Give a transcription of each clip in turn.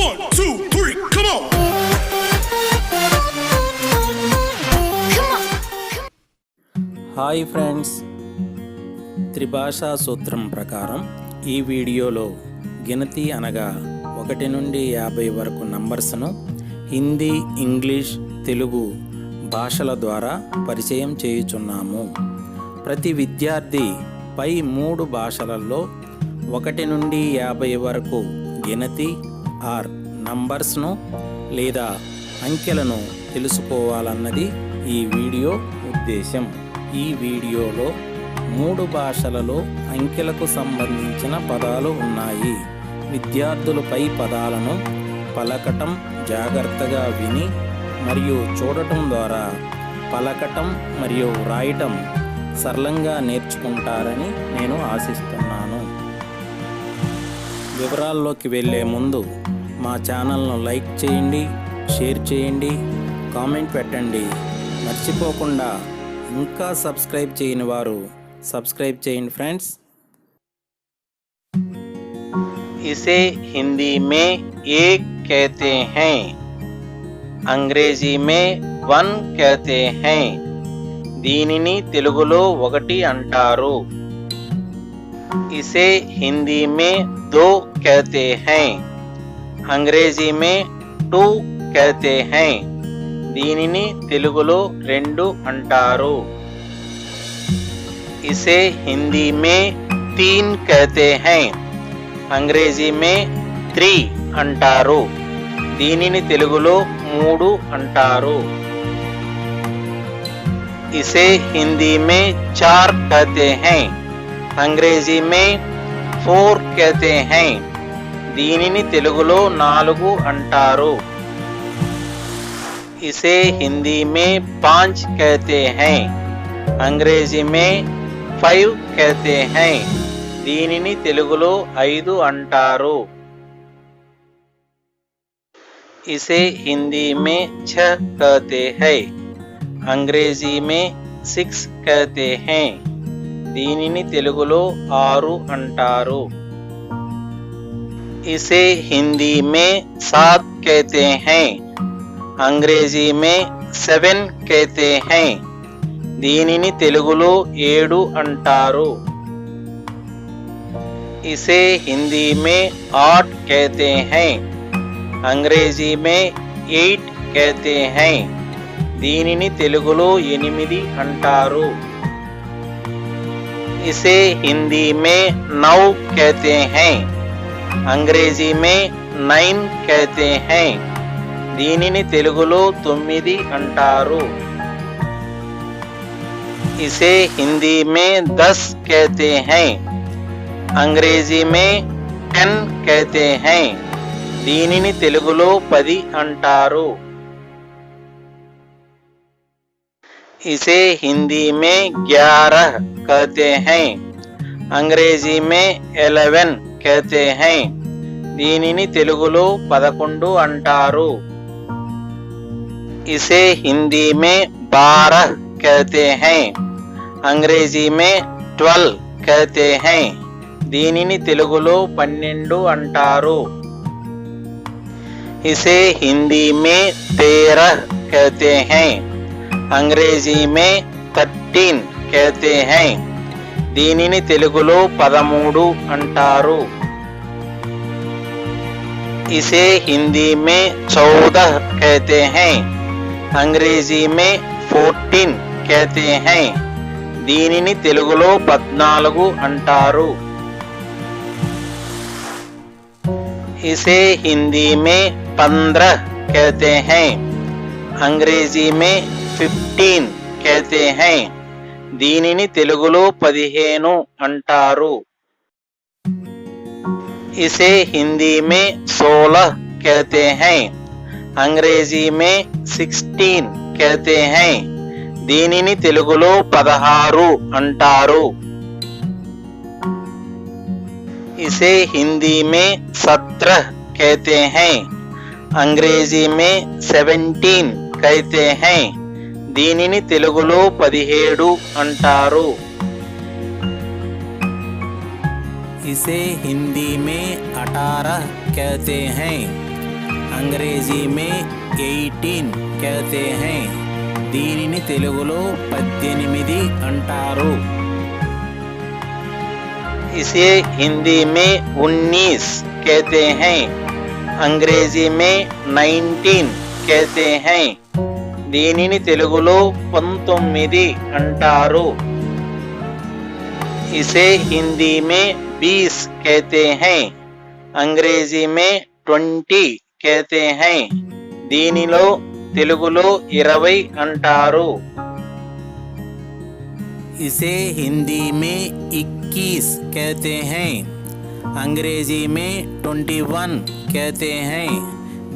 1, 2, 3, come on. Hi friends, త్రిభాషా సూత్రం ప్రకారం ఈ వీడియోలో గినతి అనగా 1 నుండి 50 వరకు నంబర్స్ను హిందీ, ఇంగ్లీష్, తెలుగు భాషల ద్వారా పరిచయం చేయుచున్నాము. ప్రతి విద్యార్థి పై 3 భాషలలో 1 నుండి 50 వరకు గినతి ఆర్ నంబర్స్ను లేదా అంకెలను తెలుసుకోవాలన్నది ఈ వీడియో ఉద్దేశం. ఈ వీడియోలో 3 భాషలలో అంకెలకు సంబంధించిన పదాలు ఉన్నాయి. విద్యార్థులు పై పదాలను పలకటం జాగ్రత్తగా విని మరియు చూడటం ద్వారా పలకటం మరియు వ్రాయటం సరళంగా నేర్చుకుంటారని నేను ఆశిస్తున్నాను. వివరాల్లోకి వెళ్ళే ముందు మా ఛానల్ను లైక్ చేయండి, షేర్ చేయండి, కామెంట్ పెట్టండి. మర్చిపోకుండా ఇంకా సబ్స్క్రైబ్ చేయని వారు సబ్స్క్రైబ్ చేయండి ఫ్రెండ్స్. इसे हिंदी में एक कहते हैं, अंग्रेजी में 1 कहते हैं. దీనిని తెలుగులో 1 అంటారు. इसे हिंदी में 2 कहते हैं, अंग्रेजी में 2 कहते हैं. దీనిని తెలుగులో 2 అంటారు. इसे हिंदी में 3 कहते हैं, अंग्रेजी में 3 అంటారు. దీనిని తెలుగులో 3 అంటారు. इसे हिंदी में 4 कहते हैं, अंग्रेजी में 4 कहते हैं. దీనిని తెలుగులో 4 అంటారు. इसे हिंदी में 5 कहते हैं, अंग्रेजी में 5 कहते हैं. దీనిని తెలుగులో 5 అంటారు. इसे हिंदी में 6 कहते हैं, अंग्रेजी में 6 कहते हैं. దీనిని తెలుగులో 6 అంటారు. इसे हिंदी में 7 कहते हैं, अंग्रेजी में 7 कहते हैं. దీనిని తెలుగులో 7 అంటారు. इसे हिंदी में 8 कहते हैं, अंग्रेजी में 8 कहते हैं. దీనిని తెలుగులో 8 అంటారు. इसे हिंदी में 9 कहते हैं, अंग्रेजी में 9 कहते हैं. దీనిని తెలుగులో 9 అంటారు. इसे हिंदी में 10 कहते हैं, अंग्रेजी में 10 कहते हैं. దీనిని తెలుగులో 10 అంటారు. इसे हिंदी में 11 कहते हैं, अंग्रेजी में 11 कहते हैं. దీనిని తెలుగులో 11 అంటారు. इसे हिंदी में 12 कहते हैं, अंग्रेजी में 12 कहते हैं. దీనిని తెలుగులో 12 అంటారు. इसे हिंदी में 13 कहते हैं, अंग्रेजी में 13 कहते हैं. దీనిని తెలుగులో 13 అంటారు. इसे हिंदी में 14 कहते हैं, अंग्रेजी में 14 कहते हैं. దీనిని తెలుగులో 14 అంటారు. इसे हिंदी में 15 कहते हैं, अंग्रेजी में 15 कहते हैं. దీనిని తెలుగులో 15 అంటారు. इसे हिंदी में 16 कहते हैं, अंग्रेजी में 16 कहते हैं. దీనిని తెలుగులో 16 అంటారు. इसे हिंदी में 17 कहते हैं, अंग्रेजी में 17 कहते हैं. దీనిని తెలుగులో 17 అంటారు. इसे हिंदी में 18 कहते हैं, अंग्रेजी में 18 कहते हैं దీనిని తెలుగులో 18 అంటారు इसे हिंदी में 19 कहते हैं अंग्रेजी में 19 कहते हैं దీనిని తెలుగులో 19 అంటారు इसे हिंदी में 20 कहते हैं अंग्रेजी में 20 कहते हैं దీనిలో తెలుగులో 20 అంటారు इसे हिंदी में 21 कहते हैं अंग्रेजी में 21 कहते हैं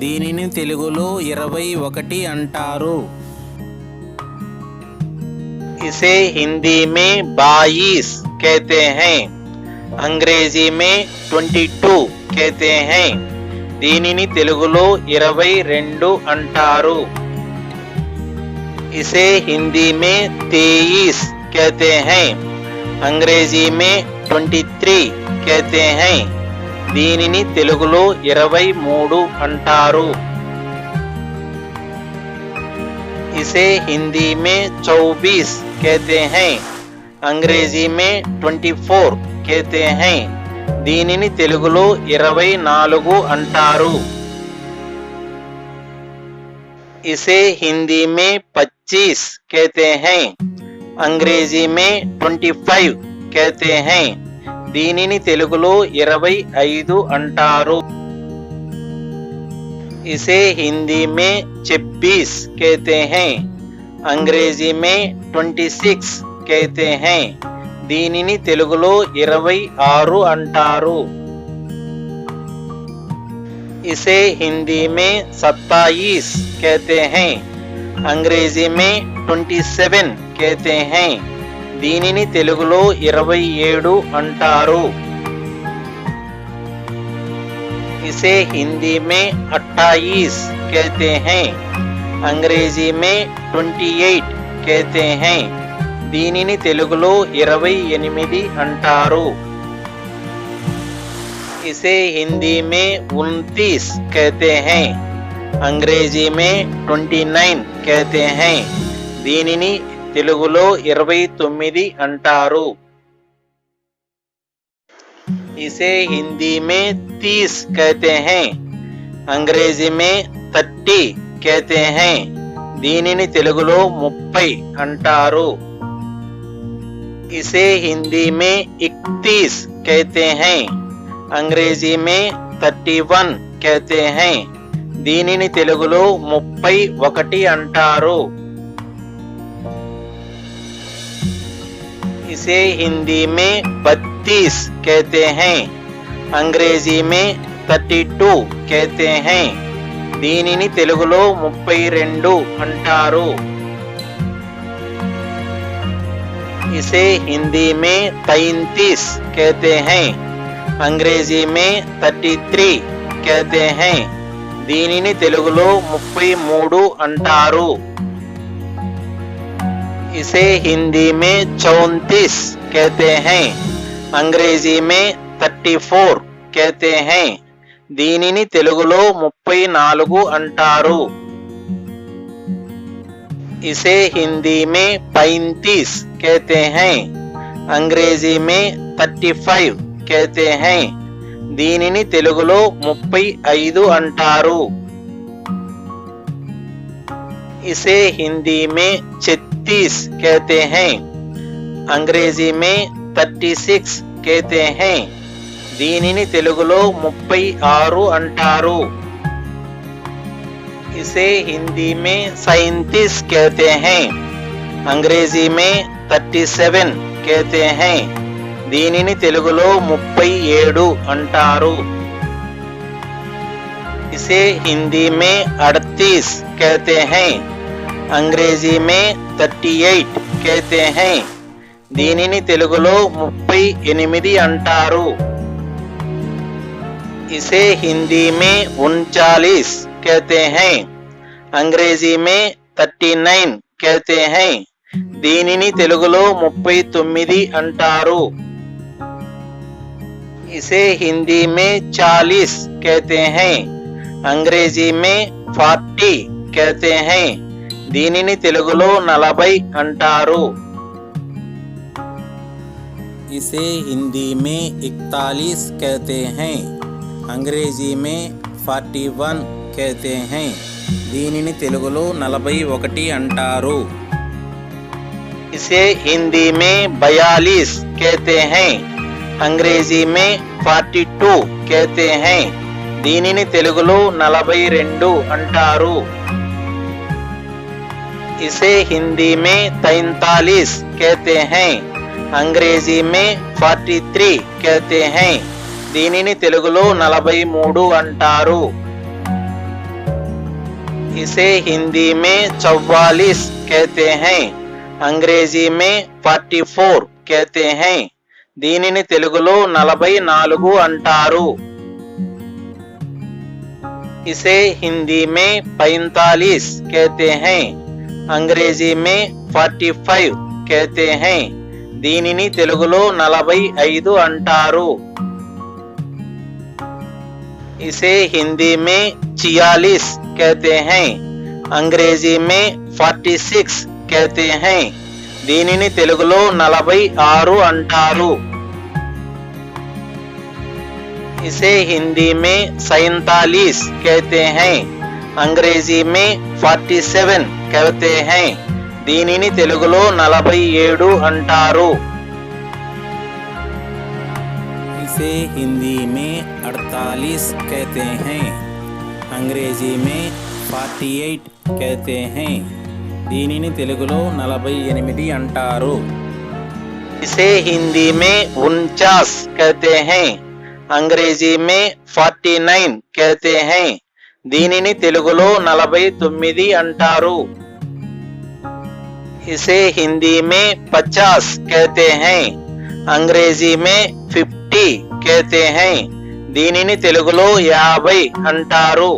దీనిని తెలుగులో 21 అంటారు इसे हिंदी में 22 कहते हैं अंग्रेजी में 22 कहते हैं దీనిని తెలుగులో 22 అంటారు इसे हिंदी में 23 कहते हैं अंग्रेजी में 23 कहते हैं దీనిని తెలుగులో 23 అంటారు इसे हिंदी में 24 कहते हैं अंग्रेजी में 24 कहते हैं దీనిని తెలుగులో 24 అంటారు इसे हिंदी में 25 कहते हैं अंग्रेजी में 25 कहते हैं దీనిని తెలుగులో 25 అంటారు इसे हिंदी में 26 कहते हैं अंग्रेजी में 26 कहते हैं దీనిని తెలుగులో 26 అంటారు इसे हिंदी में 27 कहते हैं अंग्रेजी में 27 कहते हैं దీనిని తెలుగులో 27 అంటారు इसे हिंदी में 28 कहते हैं अंग्रेजी में 28 कहते हैं దీనిని తెలుగులో 28 అంటారు इसे हिंदी में 29 कहते हैं अंग्रेजी में 29 कहते हैं దీనిని తెలుగులో 29 అంటారు इसे हिंदी में 30 कहते हैं अंग्रेजी में 30 कहते हैं దీనిని తెలుగులో 30 అంటారు इसे हिंदी में 31 कहते हैं अंग्रेजी में 31 कहते हैं దీనిని తెలుగులో 31 అంటారు इसे हिंदी में 32 कहते हैं अंग्रेजी में 32 कहते हैं దీనిని తెలుగులో 32 అంటారు इसे हिंदी में 33 कहते हैं अंग्रेजी में 33 कहते हैं దీనిని తెలుగులో 33 అంటారు इसे हिंदी में 34 कहते हैं अंग्रेजी में 34 कहते हैं దీనిని తెలుగులో 34 అంటారు इसे हिंदी में 35 कहते हैं अंग्रेजी में 35 कहते हैं దీనిని తెలుగులో 35 అంటారు इसे हिंदी में 36 कहते हैं अंग्रेजी में 36 कहते हैं దీనిని తెలుగులో 36 అంటారు इसे हिंदी में 37 कहते हैं अंग्रेजी में 37 कहते हैं దీనిని తెలుగులో 37 అంటారు इसे हिंदी में 38 कहते हैं अंग्रेजी में 38 कहते हैं దీనిని తెలుగులో 38 అంటారు इसे हिंदी में 39 कहते हैं अंग्रेजी में 39 कहते हैं దీనిని తెలుగులో 39 అంటారు इसे हिंदी में 40 कहते हैं अंग्रेजी में 40 कहते हैं దీనిని తెలుగులో 40 అంటారు इसे हिंदी में 41 कहते हैं अंग्रेजी में 41 कहते हैं దీనిని తెలుగులో 41 అంటారు इसे हिंदी में 42 कहते हैं अंग्रेजी में 42 कहते हैं దీనిని తెలుగులో 42 అంటారు इसे हिंदी में 43 कहते हैं अंग्रेजी में 43 कहते हैं దీనిని తెలుగులో 43 అంటారు इसे हिंदी में 44 कहते हैं अंग्रेजी में 44 कहते हैं దీనిని తెలుగులో 44 అంటారు इसे हिंदी में 45 कहते हैं अंग्रेजी में 45 कहते हैं దీనిని తెలుగులో 45 అంటారు इसे हिंदी में 46 कहते हैं अंग्रेजी में 46 कहते हैं దీనిని తెలుగులో 46 అంటారు इसे हिंदी में 47 कहते हैं अंग्रेजी में 47 कहते हैं దీనిని తెలుగులో 47 అంటారు इसे हिंदी में 48 कहते हैं अंग्रेजी में 48 कहते हैं దీనిని తెలుగులో 48 అంటారు इसे हिंदी में 49 कहते हैं अंग्रेजी में 49 कहते हैं దీనిని తెలుగులో 49 అంటారు इसे हिंदी में 50 कहते हैं अंग्रेजी में 50 कहते हैं దీనిని తెలుగులో 50 అంటారు